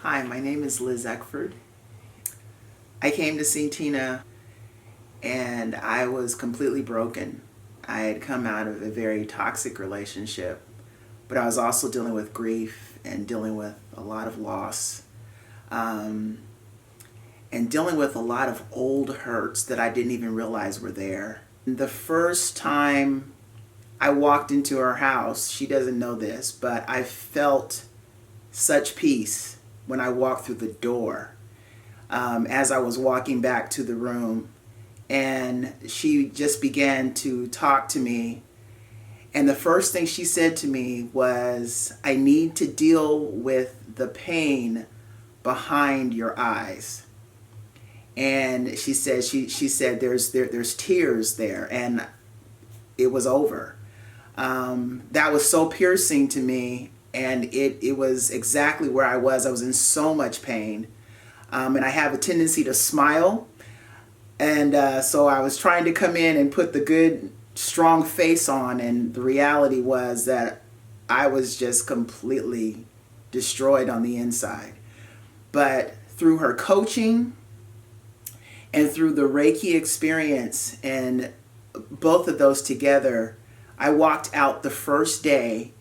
Hi, my name is Liz Eckford. I came to see Tina and I was completely broken. I had come out of a very toxic relationship, but I was also dealing with grief and dealing with a lot of loss, and dealing with a lot of old hurts that I didn't even realize were there. The first time I walked into her house, she doesn't know this, but I felt such peace when I walked through the door, as I was walking back to the room. And she just began to talk to me. And the first thing she said to me was, I need to deal with the pain behind your eyes. And she said there's tears there, and it was over. That was so piercing to me, and it was exactly where I was. I was in so much pain, and I have a tendency to smile, and so I was trying to come in and put the good, strong face on, and the reality was that I was just completely destroyed on the inside. But through her coaching and through the Reiki experience, and both of those together, I walked out the first day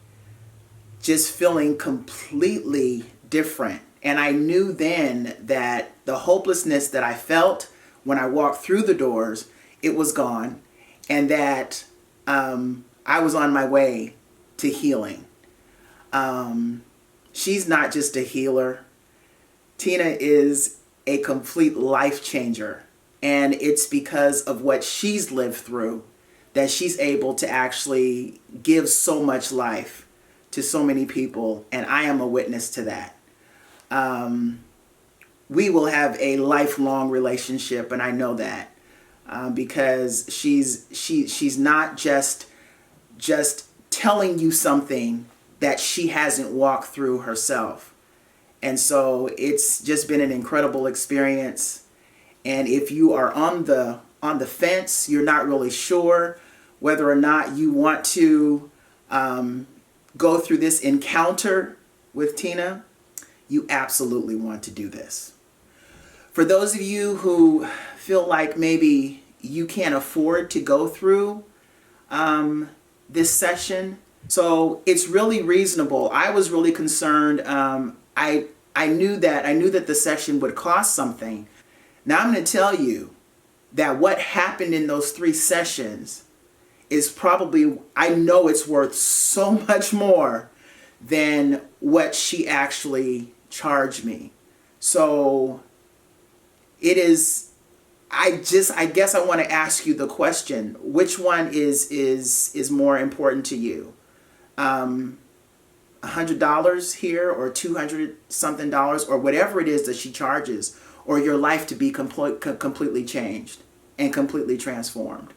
just feeling completely different. And I knew then that the hopelessness that I felt when I walked through the doors, it was gone, and that I was on my way to healing. She's not just a healer. Tina is a complete life changer, and it's because of what she's lived through that she's able to actually give so much life to so many people, and I am a witness to that. We will have a lifelong relationship, and I know that, because she's not just telling you something that she hasn't walked through herself. And so it's just been an incredible experience. And if you are on the fence, you're not really sure whether or not you want to go through this encounter with Tina, you absolutely want to do this. For those of you who feel like maybe you can't afford to go through this session, so it's really reasonable. I was really concerned. I knew that the session would cost something. Now I'm going to tell you that what happened in those 3 sessions is probably, I know it's worth so much more than what she actually charged me. So it is, I guess I want to ask you the question, which one is more important to you? $100 here, or $200 something, or whatever it is that she charges, or your life to be completely changed and completely transformed?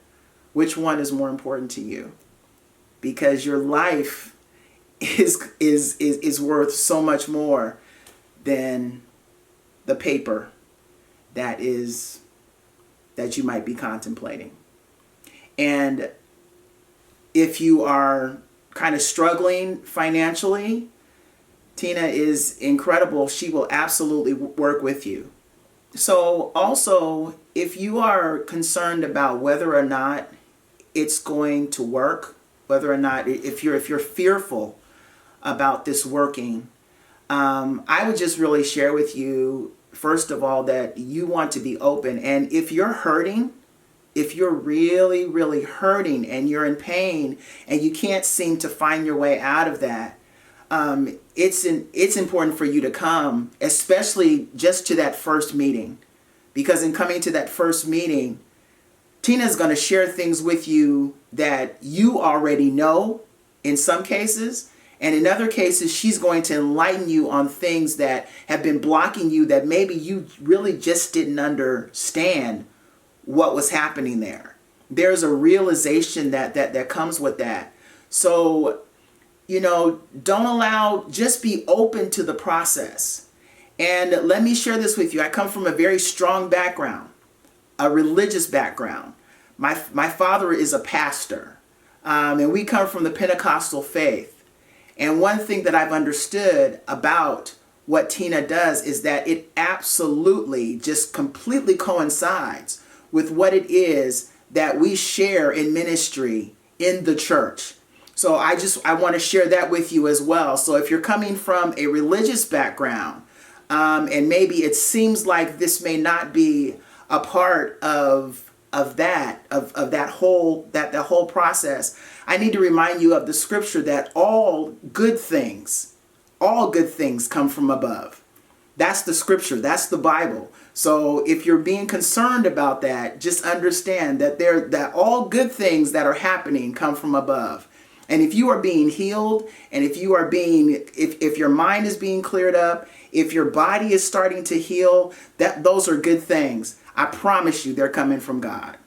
Which one is more important to you? Because your life is worth so much more than the paper that you might be contemplating. And if you are kind of struggling financially, Tina is incredible. She will absolutely work with you. So also, if you are concerned about whether or not it's going to work, whether or not, if you're fearful about this working, I would just really share with you, first of all, that you want to be open. And if you're hurting, if you're really, really hurting and you're in pain and you can't seem to find your way out of that, it's important for you to come, especially just to that first meeting. Because in coming to that first meeting, Tina's going to share things with you that you already know in some cases. And in other cases, she's going to enlighten you on things that have been blocking you, that maybe you really just didn't understand what was happening there. There's a realization that comes with that. So, just be open to the process. And let me share this with you. I come from a very strong background, a religious background. My father is a pastor, and we come from the Pentecostal faith. And one thing that I've understood about what Tina does is that it absolutely just completely coincides with what it is that we share in ministry in the church. So I want to share that with you as well. So if you're coming from a religious background, and maybe it seems like this may not be a part of that whole process, I need to remind you of the scripture that all good things come from above. That's the scripture. That's the Bible. So if you're being concerned about that, just understand that all good things that are happening come from above. And if you are being healed, and if your mind is being cleared up, if your body is starting to heal, those are good things. I promise you they're coming from God.